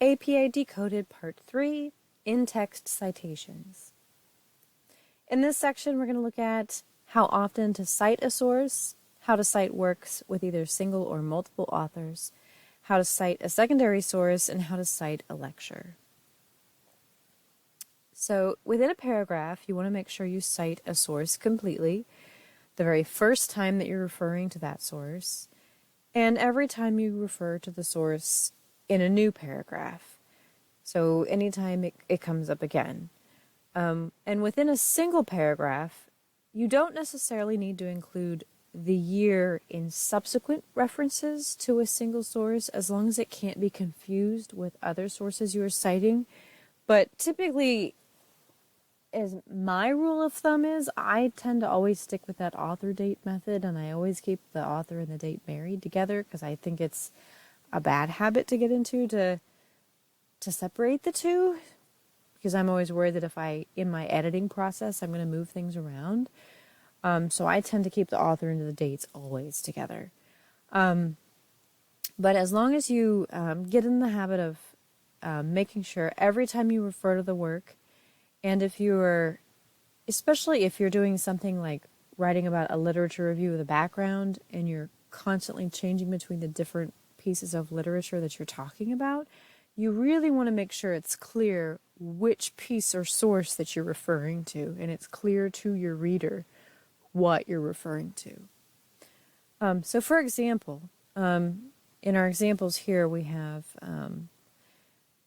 APA Decoded Part 3, In-Text Citations. In this section, we're going to look at how often to cite a source, how to cite works with either single or multiple authors, how to cite a secondary source, and how to cite a lecture. So within a paragraph, you want to make sure you cite a source completely, the very first time that you're referring to that source, and every time you refer to the source in a new paragraph. So anytime it comes up again. And within a single paragraph, you don't necessarily need to include the year in subsequent references to a single source, as long as it can't be confused with other sources you are citing. But typically, as my rule of thumb is, I tend to always stick with that author date method, and I always keep the author and the date married together, because I think it's a bad habit to get into to separate the two, because I'm always worried that in my editing process, I'm going to move things around. So I tend to keep the author and the dates always together. But as long as you get in the habit of making sure every time you refer to the work, and especially if you're doing something like writing about a literature review of the background, and you're constantly changing between the different pieces of literature that you're talking about, you really want to make sure it's clear which piece or source that you're referring to, and it's clear to your reader what you're referring to. So for example, in our examples here, we have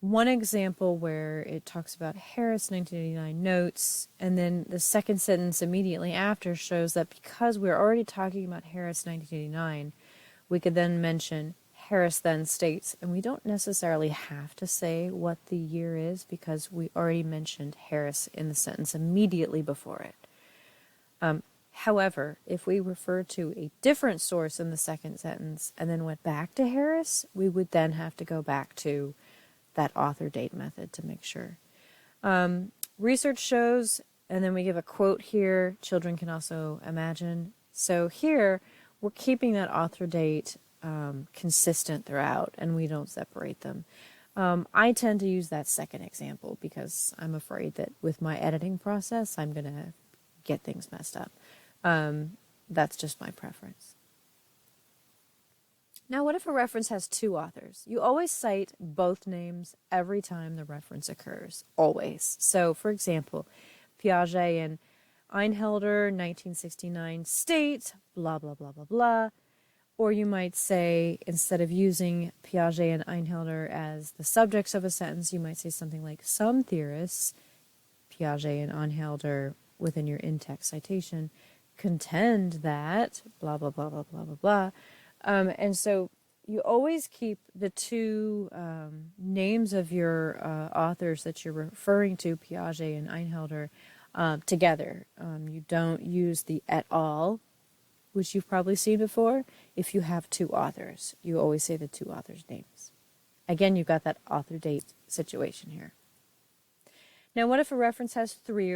one example where it talks about Harris 1989 notes, and then the second sentence immediately after shows that because we're already talking about Harris 1989, we could then mention Harris then states, and we don't necessarily have to say what the year is because we already mentioned Harris in the sentence immediately before it. However, if we refer to a different source in the second sentence and then went back to Harris, we would then have to go back to that author date method to make sure. Research shows, and then we give a quote here, children can also imagine. So here, we're keeping that author date consistent throughout, and we don't separate them. I tend to use that second example because I'm afraid that with my editing process, I'm going to get things messed up. That's just my preference. Now, what if a reference has two authors? You always cite both names every time the reference occurs, always. So, for example, Piaget and Einhelder, 1969, state, blah, blah, blah, blah, blah. Or you might say, instead of using Piaget and Einhelder as the subjects of a sentence, you might say something like, some theorists, Piaget and Einhelder, within your in-text citation, contend that, blah, blah, blah, blah, blah, blah, blah. And so you always keep the two names of your authors that you're referring to, Piaget and Einhelder, together. You don't use the et al., which you've probably seen before. If you have two authors, you always say the two authors' names. Again, you've got that author date situation here. Now, what if a reference has 3,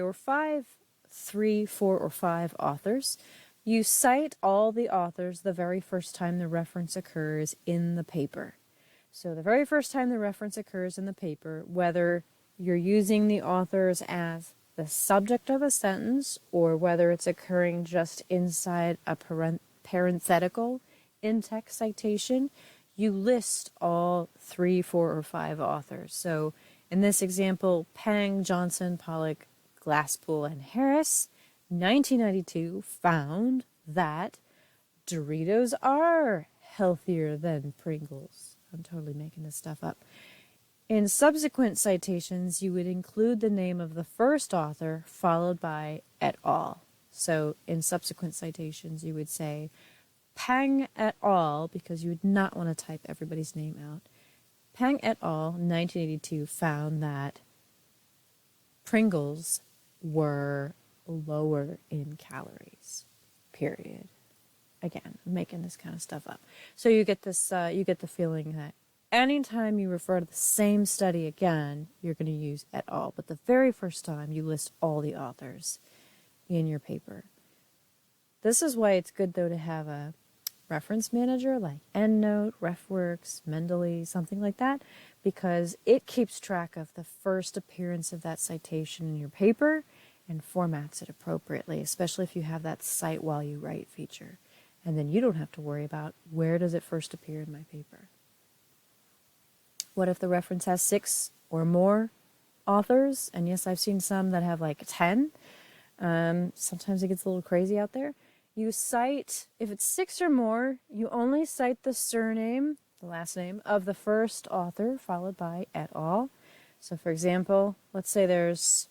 4, or 5 authors? You cite all the authors the very first time the reference occurs in the paper. So the very first time the reference occurs in the paper, whether you're using the authors as the subject of a sentence or whether it's occurring just inside a parenthetical in-text citation, you list all 3, 4, or 5 authors. So in this example, Pang, Johnson, Pollock, Glasspool, and Harris, 1992, found that Doritos are healthier than Pringles. I'm totally making this stuff up. In subsequent citations, you would include the name of the first author followed by et al. So in subsequent citations, you would say Pang et al., because you would not want to type everybody's name out. Pang et al., 1982, found that Pringles were lower in calories, period. Again, I'm making this kind of stuff up. So you get this, you get the feeling that anytime you refer to the same study again, you're going to use et al. But the very first time, you list all the authors in your paper. This is why it's good, though, to have a reference manager like EndNote, RefWorks, Mendeley, something like that, because it keeps track of the first appearance of that citation in your paper and formats it appropriately, especially if you have that cite while you write feature. And then you don't have to worry about where does it first appear in my paper. What if the reference has 6 or more authors? And yes, I've seen some that have like 10. Sometimes it gets a little crazy out there. You cite, if it's 6 or more, you only cite the surname, the last name, of the first author, followed by et al. So for example, let's say there's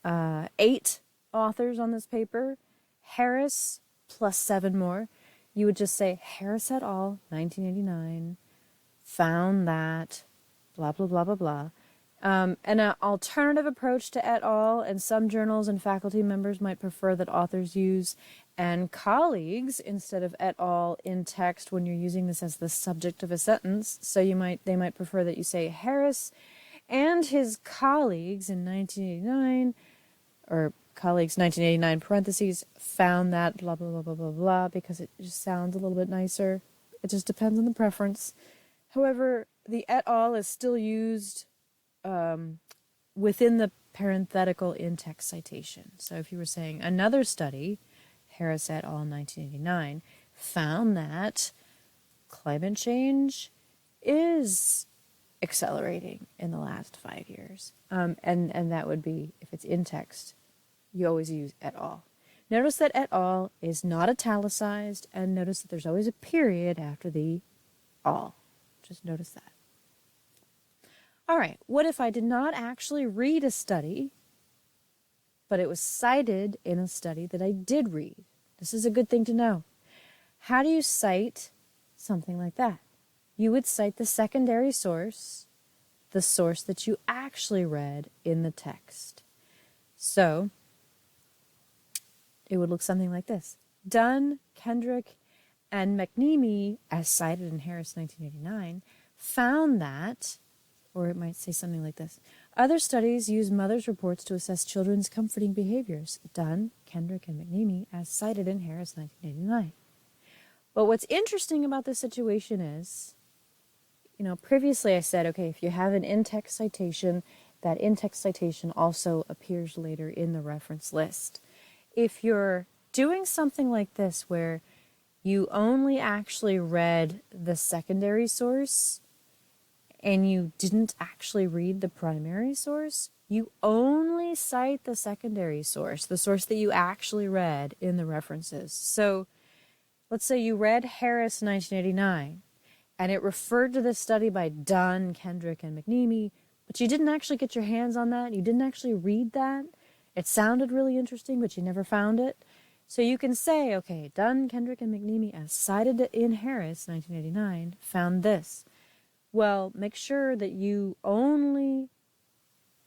8 authors on this paper, Harris plus 7 more. You would just say Harris et al., 1989, found that, blah, blah, blah, blah, blah. An alternative approach to et al., and some journals and faculty members might prefer that authors use and colleagues instead of et al. In text when you're using this as the subject of a sentence. So they might prefer that you say Harris and his colleagues in 1989, or colleagues 1989 parentheses, found that blah, blah, blah, blah, blah, blah, because it just sounds a little bit nicer. It just depends on the preference. However, the et al. Is still used within the parenthetical in-text citation. So if you were saying another study, Harris et al. 1989, found that climate change is accelerating in the last 5 years. And that would be, if it's in text, you always use et al. Notice that et al. Is not italicized, and notice that there's always a period after the al. Just notice that. All right, what if I did not actually read a study, but it was cited in a study that I did read? This is a good thing to know. How do you cite something like that? You would cite the secondary source, the source that you actually read in the text. So it would look something like this. Dunn, Kendrick, and McNeamy, as cited in Harris 1989, found that, or it might say something like this, other studies use mothers' reports to assess children's comforting behaviors. Dunn, Kendrick, and McNeamy, as cited in Harris 1989. But what's interesting about this situation is, previously I said, okay, if you have an in-text citation, that in-text citation also appears later in the reference list. If you're doing something like this where you only actually read the secondary source and you didn't actually read the primary source, you only cite the secondary source, the source that you actually read in the references. So let's say you read Harris 1989 and it referred to this study by Dunn, Kendrick, and McNeamy, but you didn't actually get your hands on that. You didn't actually read that. It sounded really interesting, but you never found it. So you can say, okay, Dunn, Kendrick, and McNeamy, as cited in Harris 1989, found this. Well, make sure that you only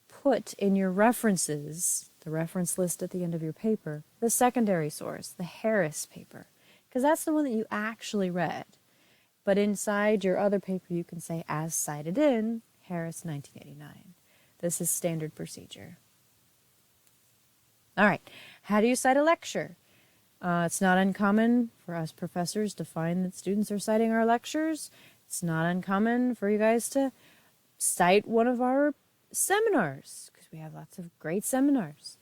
put in your references, the reference list at the end of your paper, the secondary source, the Harris paper, because that's the one that you actually read. But inside your other paper, you can say, as cited in Harris 1989. This is standard procedure. All right, how do you cite a lecture? It's not uncommon for us professors to find that students are citing our lectures. It's not uncommon for you guys to cite one of our seminars, because we have lots of great seminars.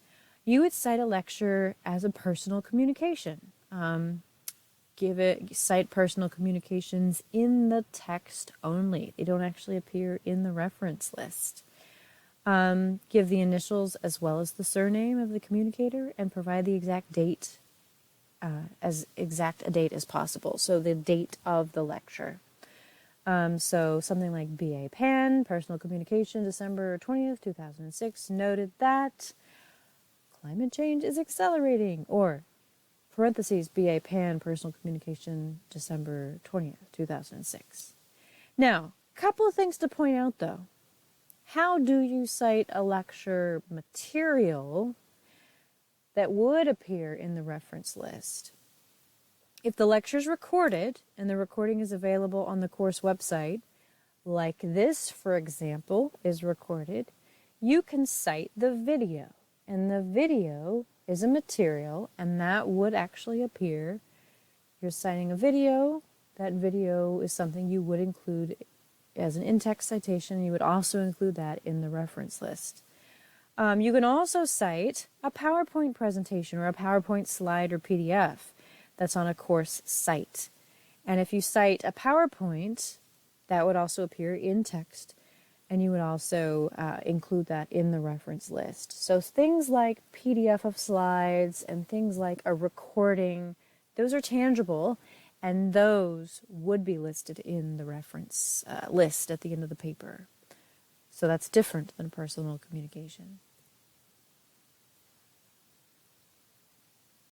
You would cite a lecture as a personal communication. Cite personal communications in the text only. They don't actually appear in the reference list. Give the initials as well as the surname of the communicator, and provide the exact date, as exact a date as possible. So the date of the lecture. So something like B.A. Pan, Personal Communication, December 20th, 2006, noted that climate change is accelerating, or parentheses, B.A. Pan, Personal Communication, December 20th, 2006. Now, a couple of things to point out, though. How do you cite a lecture material that would appear in the reference list? If the lecture is recorded and the recording is available on the course website, like this, for example, is recorded, you can cite the video. And the video is a material, and that would actually appear you're citing a video, that video is something you would include as an in-text citation. You would also include that in the reference list. You can also cite a PowerPoint presentation or a PowerPoint slide or PDF that's on a course site. And if you cite a PowerPoint, that would also appear in text, and you would also include that in the reference list. So things like PDF of slides and things like a recording, those are tangible, and those would be listed in the reference list at the end of the paper. So that's different than personal communication.